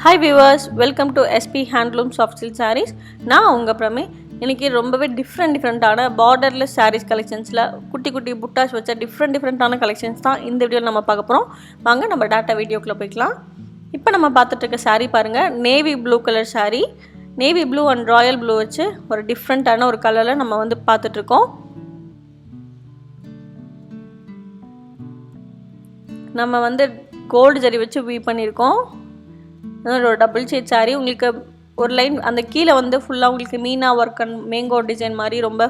Hi viewers, welcome to SP Handloom Soft Silk Sarees. நான் உங்க பிரமே இன்னைக்கு ரொம்பவே டிஃபரண்டான borderless sarees collectionsல குட்டி குட்டி புட்டாஸ் வச்ச டிஃபரண்டான கலெக்ஷன்ஸ் தான் இந்த வீடியோல நம்ம பார்க்க போறோம். வாங்க நம்ம டாட்டா வீடியோக்குள்ள போய்க்கலாம். இப்போ நம்ம பார்த்துட்டு இருக்க saree பாருங்க, navy blue colour saree. Navy blue and Royal blue வச்சு ஒரு டிஃபரண்டான ஒரு கலர்ல நம்ம வந்து பார்த்துட்டு இருக்கோம். நம்ம வந்து கோல்ட் ஜரி வச்சு வீவ் பண்ணியிருக்கோம். ஒரு டபுள் ஷேட் சாரி. உங்களுக்கு ஒரு லைன் அந்த கீழே வந்து ஃபுல்லாக உங்களுக்கு Meena work and mango design மாதிரி ரொம்ப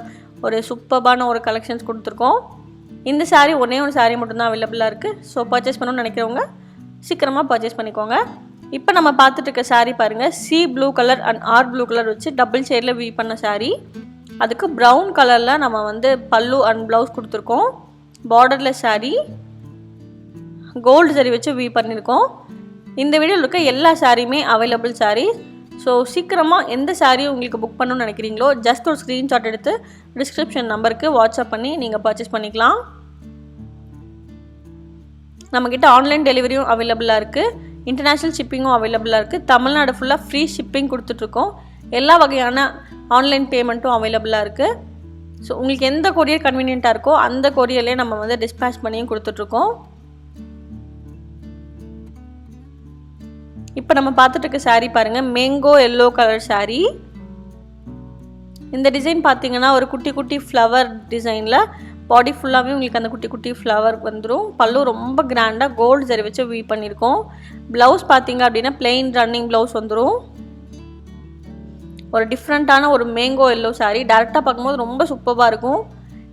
ஒரு சூப்பர்பான ஒரு கலெக்ஷன்ஸ் கொடுத்துருக்கோம். இந்த சாரீ ஒன்றே ஒரு சாரீ மட்டும்தான் அவைலபிளாக இருக்குது. ஸோ பர்ச்சேஸ் பண்ணணும்னு நினைக்கிறவங்க சீக்கிரமாக பர்ச்சேஸ் பண்ணிக்கோங்க. இப்போ நம்ம பார்த்துட்டு இருக்க சாரீ பாருங்கள், C blue colour and R blue colour வச்சு டபுள் ஷேடில் வீவ் பண்ண சாரீ. அதுக்கு ப்ரௌன் கலரில் நம்ம வந்து பல்லு அண்ட் ப்ளவுஸ் கொடுத்துருக்கோம். பார்டர்லெஸ் சாரீ, கோல்டு ஜரி வச்சு வீவ் பண்ணியிருக்கோம். இந்த வீடியோவில் இருக்க எல்லா சாரியுமே அவைலபிள் சாரீ. ஸோ சீக்கிரமாக எந்த சாரியும் உங்களுக்கு புக் பண்ணணும்னு நினைக்கிறீங்களோ ஜஸ்ட் ஒரு ஸ்க்ரீன்ஷாட் எடுத்து டிஸ்கிரிப்ஷன் நம்பருக்கு வாட்ஸ்அப் பண்ணி நீங்கள் பர்ச்சேஸ் பண்ணிக்கலாம். நம்மக்கிட்ட ஆன்லைன் டெலிவரியும் அவைலபிளாக இருக்குது, இன்டர்நேஷ்னல் ஷிப்பிங்கும் அவைலபிளாக இருக்குது. தமிழ்நாடு ஃபுல்லாக ஃப்ரீ ஷிப்பிங் கொடுத்துட்ருக்கோம். எல்லா வகையான ஆன்லைன் பேமெண்ட்டும் அவைலபிளாக இருக்குது. ஸோ உங்களுக்கு எந்த கொரியர் கன்வீனியண்ட்டாக இருக்கோ அந்த கொரியர்லேயே நம்ம வந்து டிஸ்பேச் பண்ணியும் கொடுத்துட்ருக்கோம். இப்போ நம்ம பார்த்துட்டு இருக்க சாரீ பாருங்கள், மேங்கோ எல்லோ கலர் சாரீ. இந்த டிசைன் பார்த்தீங்கன்னா ஒரு குட்டி குட்டி ஃப்ளவர் டிசைனில் பாடி ஃபுல்லாகவே உங்களுக்கு அந்த குட்டி குட்டி ஃப்ளவர் வந்துடும். பல்லு ரொம்ப கிராண்டாக கோல்டு ஜரி வச்சு வீவ் பண்ணியிருக்கோம். ப்ளவுஸ் பார்த்தீங்க அப்படின்னா பிளெயின் ரன்னிங் ப்ளவுஸ் வந்துடும். ஒரு டிஃப்ரெண்ட்டான ஒரு மேங்கோ எல்லோ சாரீ. டேரெக்டாக பார்க்கும்போது ரொம்ப சூப்பராக இருக்கும்.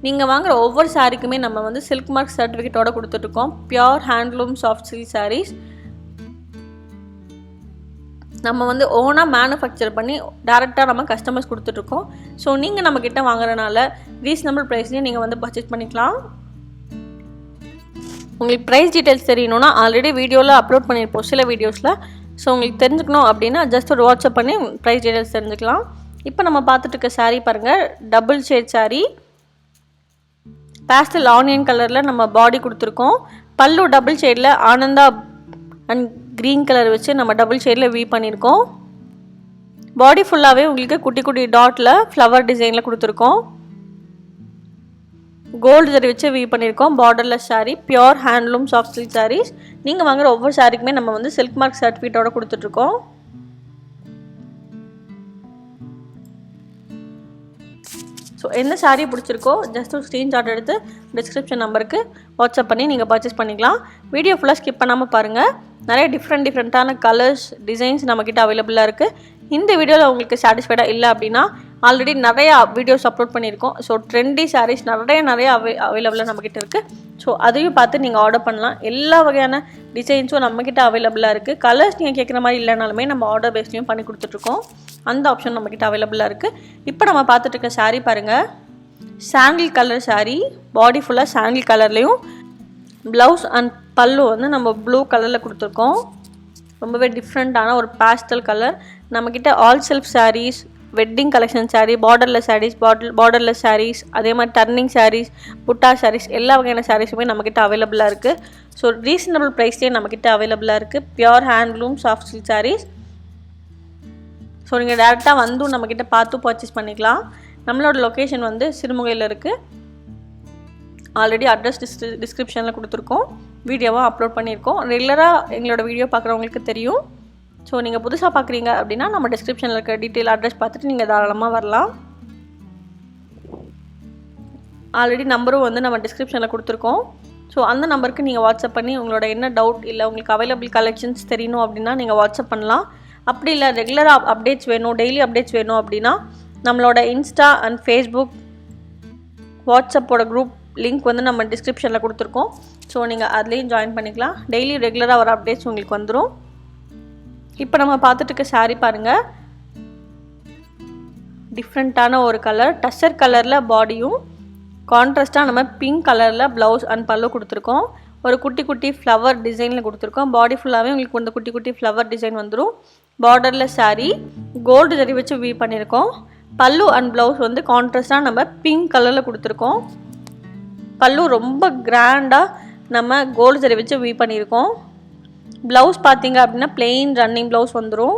நீங்கள் வாங்குகிற ஒவ்வொரு சாரீக்குமே நம்ம வந்து சில்க் மார்க் சர்டிஃபிகேட்டோடு கொடுத்துட்ருக்கோம். Pure handloom soft silk sarees நம்ம வந்து ஓனாக மேனுஃபேக்சர் பண்ணி டேரெக்டாக நம்ம கஸ்டமர்ஸ் கொடுத்துட்ருக்கோம். ஸோ நீங்கள் நம்மக்கிட்ட வாங்குறதுனால ரீசனபிள் ப்ரைஸ்லேயே நீங்கள் வந்து பர்ச்சேஸ் பண்ணிக்கலாம். உங்களுக்கு ப்ரைஸ் டீட்டெயில்ஸ் தெரியணும்னா ஆல்ரெடி வீடியோவில் அப்லோட் பண்ணியிருப்போம் சில வீடியோஸில். ஸோ உங்களுக்கு தெரிஞ்சுக்கணும் அப்படின்னா ஜஸ்ட் ஒரு வாட்ஸ்அப் பண்ணி ப்ரைஸ் டீட்டெயில்ஸ் தெரிஞ்சுக்கலாம். இப்போ நம்ம பார்த்துட்டு இருக்க சாரீ பாருங்கள், double shade sari. Pastel onion கலரில் நம்ம பாடி கொடுத்துருக்கோம். பல்லு டபுள் ஷேடில் ஆனந்தா அண்ட் க்ரீன் கலர் வச்சு நம்ம டபுள் ஷேடில் வீவ் பண்ணியிருக்கோம். பாடி ஃபுல்லாகவே உங்களுக்கு குட்டி குட்டி டாட்டில் ஃப்ளவர் டிசைனில் கொடுத்துருக்கோம். கோல்டு ஜரி வச்சு வீவ் பண்ணியிருக்கோம். Borderless saree, pure handloom soft silk sarees. நீங்கள் வாங்குகிற ஒவ்வொரு சாரீக்குமே நம்ம வந்து சில்க் மார்க் சர்டிஃபிகேட்டோட கொடுத்துட்ருக்கோம். ஸோ எந்த சாரீ பிடிச்சிருக்கோ ஜஸ்ட் ஒரு ஸ்க்ரீன்ஷாட் எடுத்து டிஸ்கிரிப்ஷன் நம்பருக்கு வாட்ஸ்அப் பண்ணி நீங்கள் பர்ச்சேஸ் பண்ணிக்கலாம். வீடியோ ஃபுல்லாக ஸ்கிப் பண்ணாமல் பாருங்கள். நிறைய டிஃப்ரெண்ட்டான கலர்ஸ் டிசைன்ஸ் நம்மக்கிட்ட அவைலபிளாக இருக்குது. இந்த வீடியோவில் உங்களுக்கு சாட்டிஸ்ஃபைடாக இல்லை அப்படின்னா ஆல்ரெடி நிறையா வீடியோஸ் அப்லோட் பண்ணியிருக்கோம். ஸோ ட்ரெண்டி சாரீஸ் நிறைய அவைலபிளாக நம்மக்கிட்ட இருக்குது. ஸோ அதையும் பார்த்து நீங்கள் ஆர்டர் பண்ணலாம். எல்லா வகையான டிசைன்ஸும் நம்மக்கிட்ட அவைலபிளாக இருக்குது. கலர்ஸ் நீங்கள் கேட்குற மாதிரி இல்லைனாலுமே நம்ம ஆர்டர் பேஸ்லையும் பண்ணி கொடுத்துட்ருக்கோம். அந்த ஆப்ஷன் நம்மக்கிட்ட அவைலபிளாக இருக்குது. இப்போ நம்ம பார்த்துட்டு இருக்க சாரீ பாருங்கள், சாண்டில் கலர் சாரீ. பாடி ஃபுல்லாக சாண்டில் கலர்லேயும் ப்ளவுஸ் அண்ட் பல்லு வந்து நம்ம ப்ளூ கலரில் கொடுத்துருக்கோம். ரொம்பவே டிஃப்ரெண்ட்டான ஒரு பேஸ்டல் கலர். நம்மக்கிட்ட all self sarees, wedding collection saree, borderless sarees, borderless sarees, அதே மாதிரி டர்னிங் சாரீஸ், புட்டா சாரீஸ், எல்லா வகையான சாரீஸுமே நம்மக்கிட்ட அவைலபிளாக இருக்குது. ஸோ ரீசனபிள் ப்ரைஸ்லேயே நம்மக்கிட்ட அவைலபிளாக இருக்குது. Pure handloom soft silk saris. So நீங்கள் டேரெக்டாக வந்தும் நம்மக்கிட்ட பார்த்து பர்ச்சேஸ் பண்ணிக்கலாம். நம்மளோட லொக்கேஷன் வந்து சிறுமுகையில் இருக்குது. ஆல்ரெடி அட்ரஸ் டிஸ்கிரிப்ஷனில் கொடுத்துருக்கோம், வீடியோவாக அப்லோட் பண்ணியிருக்கோம். ரெகுலராக எங்களோட வீடியோ பார்க்குறவங்களுக்கு தெரியும். ஸோ நீங்கள் புதுசாக பார்க்குறீங்க அப்படின்னா நம்ம டிஸ்கிரிப்ஷனில் இருக்க டீட்டெயில் அட்ரஸ் பார்த்துட்டு நீங்கள் தாராளமாக வரலாம். ஆல்ரெடி நம்பரும் வந்து நம்ம டிஸ்கிரிப்ஷனில் கொடுத்துருக்கோம். ஸோ அந்த நம்பருக்கு நீங்கள் வாட்ஸ்அப் பண்ணி உங்களோட என்ன டவுட் இல்லை உங்களுக்கு அவைலபிள் கலெக்ஷன்ஸ் தெரியணும் அப்படின்னா நீங்கள் வாட்ஸ்அப் பண்ணலாம். அப்படி இல்லை ரெகுலராக அப்டேட்ஸ் வேணும், டெய்லி அப்டேட்ஸ் வேணும் அப்படின்னா நம்மளோட இன்ஸ்டா அண்ட் ஃபேஸ்புக் வாட்ஸ்அப்போட குரூப் லிங்க் வந்து நம்ம டிஸ்கிரிப்ஷனில் கொடுத்துருக்கோம். ஸோ நீங்கள் அதுலேயும் ஜாயின் பண்ணிக்கலாம். டெய்லி ரெகுலராக வர அப்டேட்ஸ் உங்களுக்கு வந்துடும். இப்போ நம்ம பார்த்துட்டு இருக்க சாரீ பாருங்கள், டிஃப்ரெண்ட்டான ஒரு கலர். டஸ்டர் கலரில் பாடியும் கான்ட்ராஸ்ட்டாக நம்ம பிங்க் கலரில் ப்ளவுஸ் அண்ட் பல்லு கொடுத்துருக்கோம். ஒரு குட்டி குட்டி ஃப்ளவர் டிசைனில் கொடுத்துருக்கோம். பாடி ஃபுல்லாகவே உங்களுக்கு இந்த குட்டி குட்டி ஃப்ளவர் டிசைன் வந்துடும். பார்டர்லெஸ் சாரீ, கோல்டு ஜரி வச்சு வீவ் பண்ணியிருக்கோம். பல்லு அண்ட் ப்ளவுஸ் வந்து கான்ட்ராஸ்ட்டாக நம்ம பிங்க் கலரில் கொடுத்துருக்கோம். பல்லு ரொம்ப கிராண்டாக நம்ம கோல்டு ஜரி வச்சு வீவ் பண்ணியிருக்கோம். ப்ளவுஸ் பார்த்தீங்க அப்படின்னா பிளெயின் ரன்னிங் ப்ளவுஸ் வந்துடும்.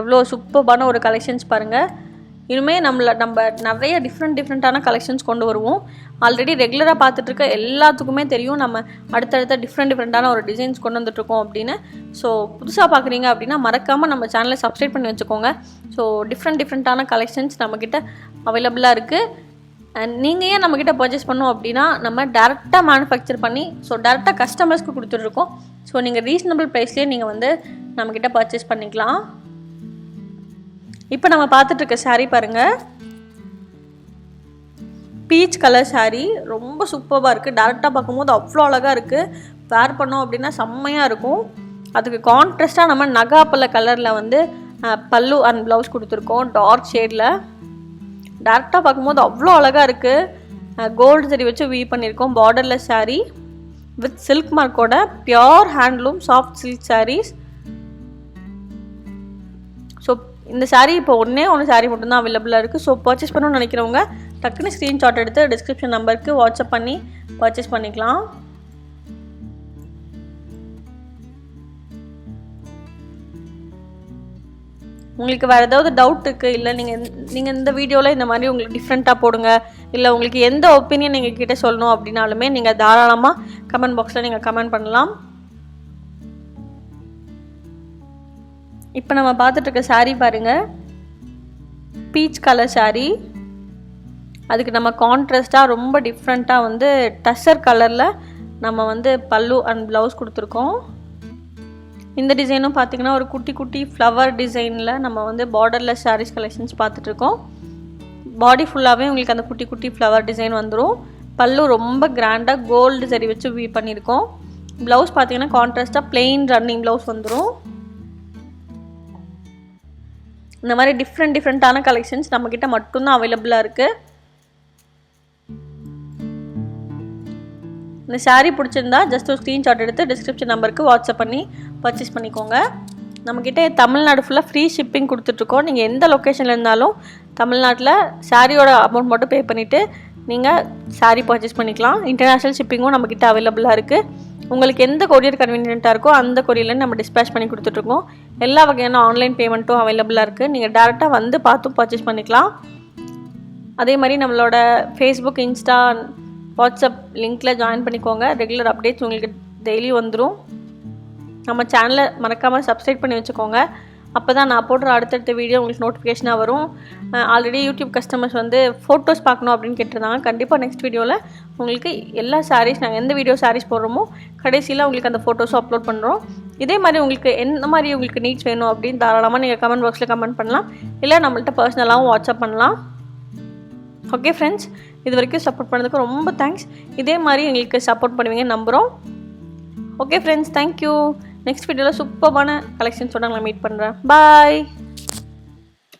எவ்வளோ சூப்பர்பான ஒரு கலெக்ஷன்ஸ் பாருங்கள். இனிமேல் நம்ம நிறைய டிஃப்ரெண்ட்டான கலெக்ஷன்ஸ் கொண்டு வருவோம். ஆல்ரெடி ரெகுலராக பார்த்துட்ருக்க எல்லாத்துக்குமே தெரியும் நம்ம அடுத்தடுத்த டிஃப்ரெண்ட்டான ஒரு டிசைன்ஸ் கொண்டு வந்துட்ருக்கோம் அப்படின்னு. ஸோ புதுசாக பார்க்குறீங்க அப்படின்னா மறக்காமல் நம்ம சேனலை சப்ஸ்கிரைப் பண்ணி வச்சுக்கோங்க. ஸோ டிஃப்ரெண்ட்டான கலெக்ஷன்ஸ் நம்மக்கிட்ட அவைலபிளாக இருக்குது. அண்ட் நீங்கள் ஏன் நம்மக்கிட்ட பர்ச்சேஸ் பண்ணோம் அப்படின்னா நம்ம டேரெக்டாக மேனுஃபேக்சர் பண்ணி டேரெக்டாக கஸ்டமர்ஸ்க்கு கொடுத்துட்ருக்கோம். ஸோ நீங்கள் ரீசனபிள் ப்ரைஸ்லேயே நீங்கள் நம்மக்கிட்ட பர்ச்சேஸ் பண்ணிக்கலாம். இப்போ நம்ம பார்த்துட்ருக்க சாரீ பாருங்கள். பீச் கலர் சாரீ ரொம்ப சூப்பராக இருக்குது. டேரெக்டாக பார்க்கும்போது அவ்வளோ அழகாக இருக்குது. வேர் பண்ணோம் அப்படின்னா செம்மையாக இருக்கும். அதுக்கு கான்ட்ராஸ்ட்டாக நம்ம நகாப்பழ கலரில் பல்லு அண்ட் ப்ளவுஸ் கொடுத்துருக்கோம் டார்க் ஷேடில். டேரெக்டாக பார்க்கும்போது அவ்வளோ அழகாக இருக்குது. கோல்டு ஜரி வச்சு வீவ் பண்ணியிருக்கோம். பார்டர்லெஸ் சாரீ வித் சில்க் மார்க்கோட pure handloom soft silk saris. So இந்த சாரீ இப்போ ஒன்று சாரீ மட்டும்தான் அவைலபிளாக இருக்குது. ஸோ பர்ச்சேஸ் பண்ணணும்னு நினைக்கிறவங்க டக்குன்னு ஸ்க்ரீன்ஷாட் எடுத்து டிஸ்கிரிப்ஷன் நம்பருக்கு வாட்ஸ்அப் பண்ணி பர்ச்சேஸ் பண்ணிக்கலாம். உங்களுக்கு வேறு ஏதாவது டவுட் இருக்குது, இல்லை நீங்கள் இந்த வீடியோவில் இந்த மாதிரி உங்களுக்கு டிஃப்ரெண்ட்டாக போடுங்க, இல்லை உங்களுக்கு எந்த ஒப்பீனியன் நீங்கள் கிட்டே சொல்லணும் அப்படின்னாலுமே நீங்கள் தாராளமாக கமெண்ட் பாக்ஸில் நீங்கள் கமெண்ட் பண்ணலாம். இப்போ நம்ம பார்த்துட்ருக்க சாரீ பாருங்கள். Peach colour sari. அதுக்கு நம்ம கான்ட்ராஸ்ட்டாக ரொம்ப டிஃப்ரெண்ட்டாக டஸ்ஸர் கலரில் நம்ம பல்லு அண்ட் ப்ளவுஸ் கொடுத்துருக்கோம். இந்த டிசைனும் பார்த்திங்கன்னா ஒரு குட்டி குட்டி ஃப்ளவர் டிசைனில் நம்ம பார்டர்லெஸ் சாரீஸ் கலெக்ஷன்ஸ் பார்த்துட்ருக்கோம். பாடி ஃபுல்லாகவே உங்களுக்கு அந்த குட்டி குட்டி ஃப்ளவர் டிசைன் வந்துடும். பல்லு ரொம்ப கிராண்டாக கோல்டு சரி வச்சு வீவ் பண்ணியிருக்கோம். ப்ளவுஸ் பார்த்திங்கன்னா கான்ட்ராஸ்ட்டாக பிளெயின் ரன்னிங் ப்ளவுஸ் வந்துடும். இந்த மாதிரி டிஃப்ரெண்ட்டான கலெக்ஷன்ஸ் நம்மக்கிட்ட மட்டும்தான் அவைலபிளாக இருக்குது. இந்த சாரீ பிடிச்சிருந்தா ஜஸ்ட் ஒரு ஸ்க்ரீன்ஷாட் எடுத்து டிஸ்கிரிப்ஷன் நம்பருக்கு வாட்ஸ்அப் பண்ணி பர்ச்சேஸ் பண்ணிக்கோங்க. நம்மக்கிட்ட தமிழ்நாடு ஃபுல்லாக ஃப்ரீ ஷிப்பிங் கொடுத்துட்ருக்கோம். நீங்கள் எந்த லொக்கேஷனில் இருந்தாலும் தமிழ்நாட்டில் சாரியோட அமௌண்ட் மட்டும் பே பண்ணிவிட்டு நீங்கள் சாரீ பர்ச்சேஸ் பண்ணிக்கலாம். இன்டர்நேஷ்னல் ஷிப்பிங்கும் நம்மக்கிட்ட அவைலபிளாக இருக்குது. உங்களுக்கு எந்த கொரியர் கன்வீனியண்ட்டாக இருக்கோ அந்த கொரியரில் நம்ம டிஸ்பேச் பண்ணி கொடுத்துட்ருக்கோம். எல்லா வகையான ஆன்லைன் பேமெண்ட்டும் அவைலபிளாக இருக்குது. நீங்கள் டேரெக்டாக பார்த்தும் பர்ச்சேஸ் பண்ணிக்கலாம். அதே மாதிரி நம்மளோட ஃபேஸ்புக், இன்ஸ்டா, வாட்ஸ்அப் லிங்க்கில் ஜாயின் பண்ணிக்கோங்க. ரெகுலர் அப்டேட்ஸ் உங்களுக்கு டெய்லி வந்துடும். நம்ம சேனலை மறக்காமல் சப்ஸ்கிரைப் பண்ணி வச்சுக்கோங்க. அப்போ தான் நான் போடுற அடுத்தடுத்த வீடியோ உங்களுக்கு நோட்டிஃபிகேஷனாக வரும். ஆல்ரெடி யூடியூப் கஸ்டமர்ஸ் ஃபோட்டோஸ் பார்க்கணும் அப்படின்னு கேட்டிருந்தாங்க. கண்டிப்பாக நெக்ஸ்ட் வீடியோவில் உங்களுக்கு எல்லா சாரீஸ் நாங்கள் எந்த வீடியோ சாரீஸ் போடுறோமோ கடைசியில் உங்களுக்கு அந்த ஃபோட்டோஸும் அப்லோட் பண்ணுறோம். இதே மாதிரி உங்களுக்கு எந்த மாதிரி உங்களுக்கு நீட்ஸ் வேணும் அப்படின்னு தாராளமாக நீங்கள் கமெண்ட் பாக்ஸில் கமெண்ட் பண்ணலாம். இல்லை நம்மள்ட்ட பர்சனலாகவும் வாட்ஸ்அப் பண்ணலாம். ஓகே ஃப்ரெண்ட்ஸ், இது வரைக்கும் சப்போர்ட் பண்ணதுக்கு ரொம்ப தேங்க்ஸ். இதே மாதிரி எங்களுக்கு சப்போர்ட் பண்ணுவீங்கன்னு நம்புகிறோம். Okay friends, thank you. நெக்ஸ்ட் வீடியோவில் சூப்பரான கலெக்ஷன்ஸோட நான் மீட் பண்ணுறேன். பாய்.